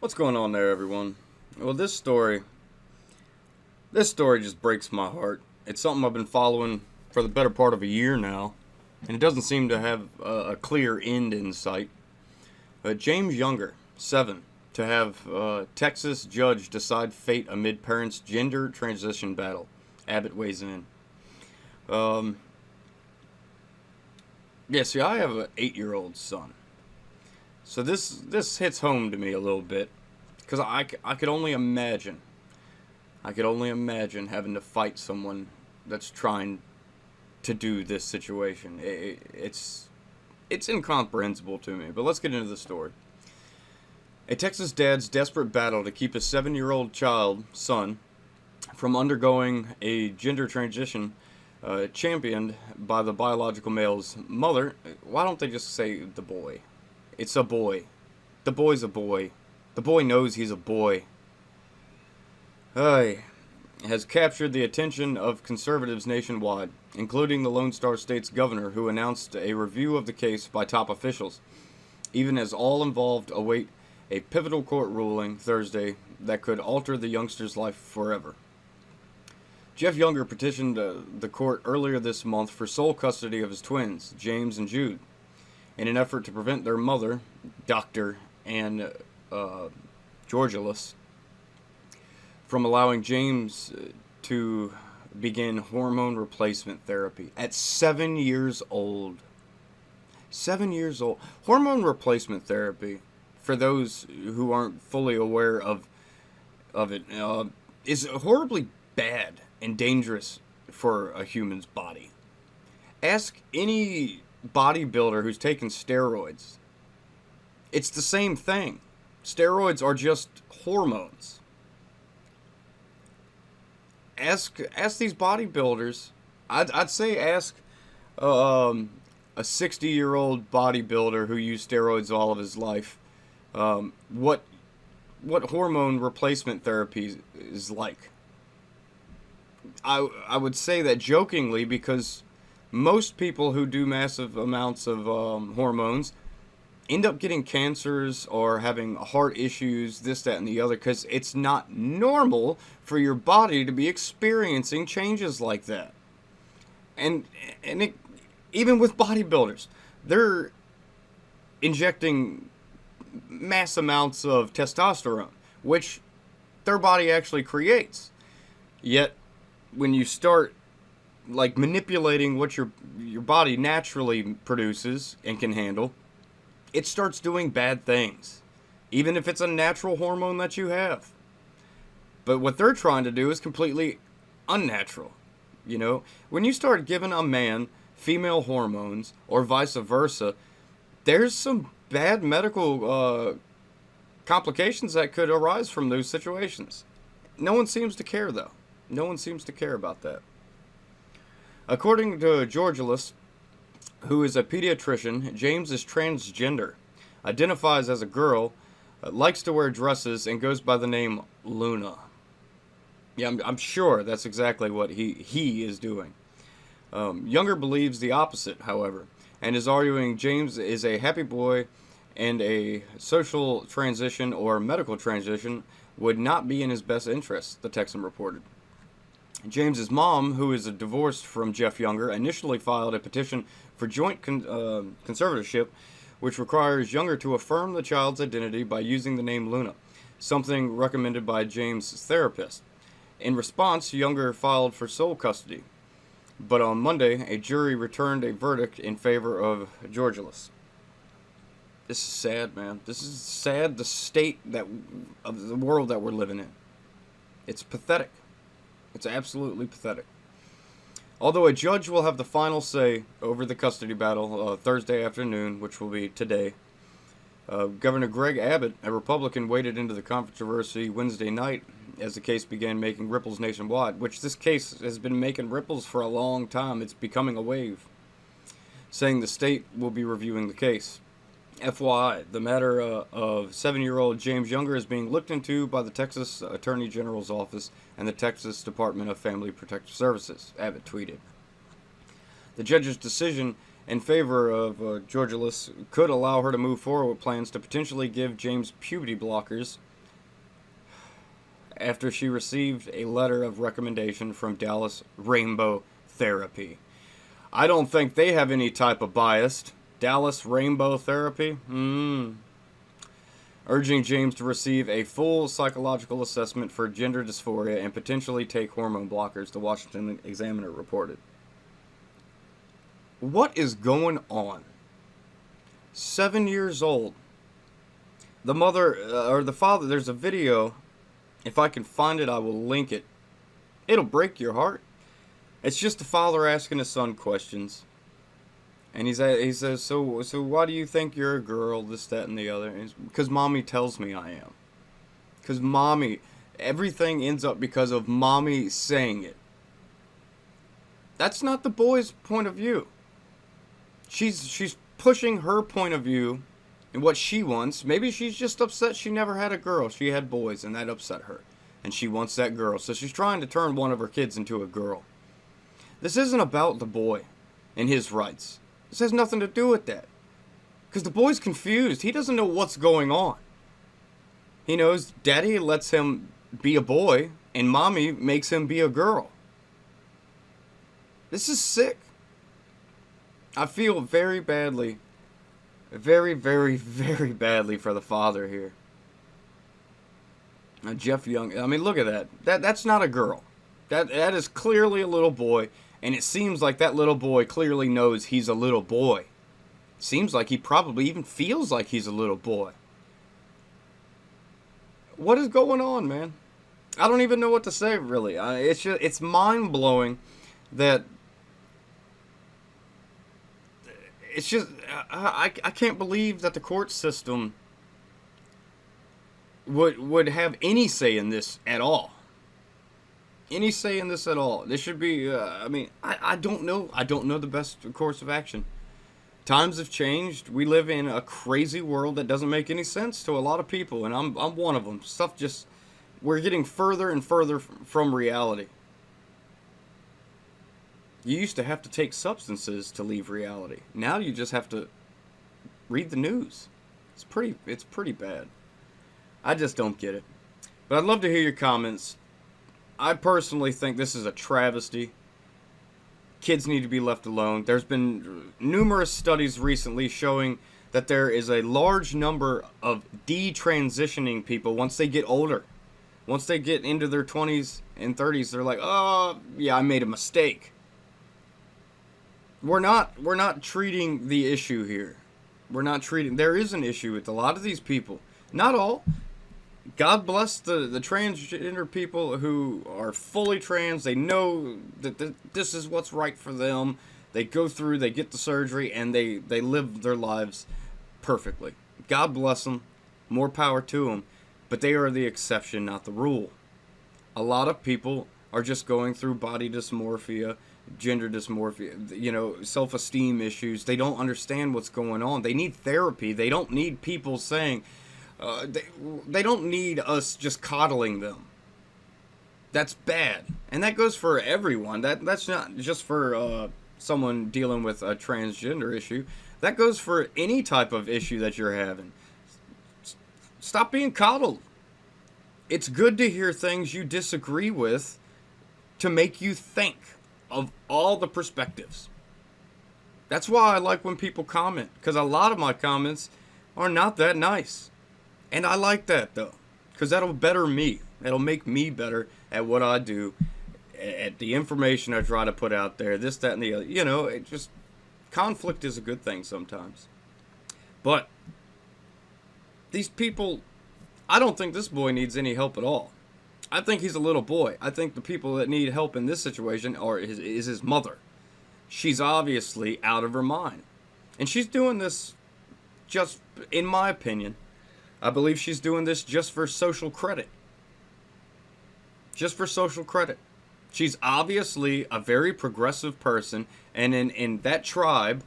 What's going on there, everyone? Well, this story just breaks my heart. It's something I've been following for the better part of a year now, and it doesn't seem to have a clear end in sight. James Younger, 7, to have Texas judge decide fate amid parents' gender transition battle. Abbott weighs in. See, I have an 8-year-old son. So this hits home to me a little bit, because I could only imagine. I could only imagine having to fight someone that's trying to do this situation. It's incomprehensible to me. But let's get into the story. A Texas dad's desperate battle to keep his 7-year-old son from undergoing a gender transition championed by the biological male's mother. Why don't they just say the boy? It's a boy. The boy's a boy. The boy knows he's a boy. Has captured the attention of conservatives nationwide, including the Lone Star State's governor, who announced a review of the case by top officials, even as all involved await a pivotal court ruling Thursday that could alter the youngster's life forever. Jeff Younger petitioned the court earlier this month for sole custody of his twins, James and Jude, in an effort to prevent their mother, Dr. Ann Georgelis, from allowing James to begin hormone replacement therapy at 7 years old. 7 years old. Hormone replacement therapy, for those who aren't fully aware of it, is horribly bad and dangerous for a human's body. Ask any bodybuilder who's taken steroids. It's the same thing. Steroids are just hormones. Ask these bodybuilders. I'd say ask a 60-year-old bodybuilder who used steroids all of his life what hormone replacement therapy is like. I would say that jokingly, because most people who do massive amounts of hormones end up getting cancers or having heart issues, this, that, and the other, because it's not normal for your body to be experiencing changes like that. And even with bodybuilders, they're injecting mass amounts of testosterone, which their body actually creates. Yet, when you start manipulating what your body naturally produces and can handle, it starts doing bad things, even if it's a natural hormone that you have. But what they're trying to do is completely unnatural. When you start giving a man female hormones or vice versa, there's some bad medical complications that could arise from those situations. No one seems to care, though. No one seems to care about that. According to Georgelis, who is a pediatrician, James is transgender, identifies as a girl, likes to wear dresses, and goes by the name Luna. Yeah, I'm sure that's exactly what he is doing. Younger believes the opposite, however, and is arguing James is a happy boy and a social transition or medical transition would not be in his best interest, the Texan reported. James's mom, who is divorced from Jeff Younger, initially filed a petition for joint conservatorship, which requires Younger to affirm the child's identity by using the name Luna, something recommended by James' therapist. In response, Younger filed for sole custody. But on Monday, a jury returned a verdict in favor of Georgelis. This is sad, man. This is sad, the state of the world that we're living in. It's pathetic. It's absolutely pathetic. Although a judge will have the final say over the custody battle Thursday afternoon, which will be today, Governor Greg Abbott, a Republican, waded into the controversy Wednesday night as the case began making ripples nationwide, which this case has been making ripples for a long time. It's becoming a wave, saying the state will be reviewing the case. FYI, the matter of 7-year-old James Younger is being looked into by the Texas Attorney General's office and the Texas Department of Family Protective Services, Abbott tweeted. The judge's decision in favor of Georgelis could allow her to move forward with plans to potentially give James puberty blockers after she received a letter of recommendation from Dallas Rainbow Therapy. I don't think they have any type of bias. Dallas Rainbow Therapy? Urging James to receive a full psychological assessment for gender dysphoria and potentially take hormone blockers, the Washington Examiner reported. What is going on? 7 years old. The mother, or the father, there's a video. If I can find it, I will link it. It'll break your heart. It's just the father asking his son questions. And he says, so why do you think you're a girl, this, that, and the other? And because mommy tells me I am. Because mommy, everything ends up because of mommy saying it. That's not the boy's point of view. She's pushing her point of view and what she wants. Maybe she's just upset she never had a girl. She had boys, and that upset her. And she wants that girl. So she's trying to turn one of her kids into a girl. This isn't about the boy and his rights. This has nothing to do with that. Because the boy's confused. He doesn't know what's going on. He knows daddy lets him be a boy, and mommy makes him be a girl. This is sick. I feel very badly, very, very, very badly for the father here. Jeff Young, I mean, look at that. That's not a girl. That is clearly a little boy, and it seems like that little boy clearly knows he's a little boy. Seems like he probably even feels like he's a little boy. What is going on, man? I don't even know what to say, really. It's mind-blowing that... It's just... I can't believe that the court system would have any say in this at all. Any say in this at all. This should be... I don't know. I don't know the best course of action. Times have changed. We live in a crazy world that doesn't make any sense to a lot of people, and I'm one of them. Stuff just... We're getting further and further from reality. You used to have to take substances to leave reality. Now you just have to read the news. It's pretty bad. I just don't get it. But I'd love to hear your comments. I personally think this is a travesty. Kids need to be left alone. There's been numerous studies recently showing that there is a large number of detransitioning people once they get older. Once they get into their 20s and 30s, they're like, oh, yeah, I made a mistake. We're not treating the issue here. There is an issue with a lot of these people. Not all. God bless the transgender people who are fully trans. They know that this is what's right for them. They go through, they get the surgery, and they live their lives perfectly. God bless them. More power to them. But they are the exception, not the rule. A lot of people are just going through body dysmorphia, gender dysmorphia, self-esteem issues. They don't understand what's going on. They need therapy. They don't need people saying... They don't need us just coddling them. That's bad. And that goes for everyone. That's not just for someone dealing with a transgender issue. That goes for any type of issue that you're having. Stop being coddled. It's good to hear things you disagree with to make you think of all the perspectives. That's why I like when people comment, because a lot of my comments are not that nice. And I like that, though, because that'll better me. That'll make me better at what I do, at the information I try to put out there, this, that, and the other. Conflict is a good thing sometimes. But these people, I don't think this boy needs any help at all. I think he's a little boy. I think the people that need help in this situation is his mother. She's obviously out of her mind. And she's doing this just, in my opinion, I believe she's doing this just for social credit. Just for social credit. She's obviously a very progressive person, and in that tribe,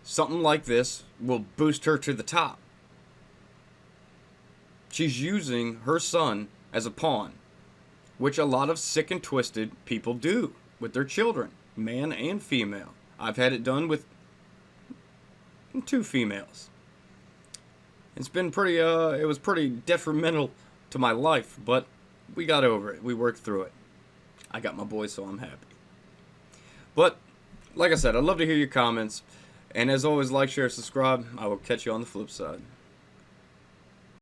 something like this will boost her to the top. She's using her son as a pawn, which a lot of sick and twisted people do with their children, man and female. I've had it done with 2 females. It's been pretty, it was pretty detrimental to my life, but we got over it. We worked through it. I got my boy, so I'm happy. But, like I said, I'd love to hear your comments. And as always, like, share, subscribe. I will catch you on the flip side.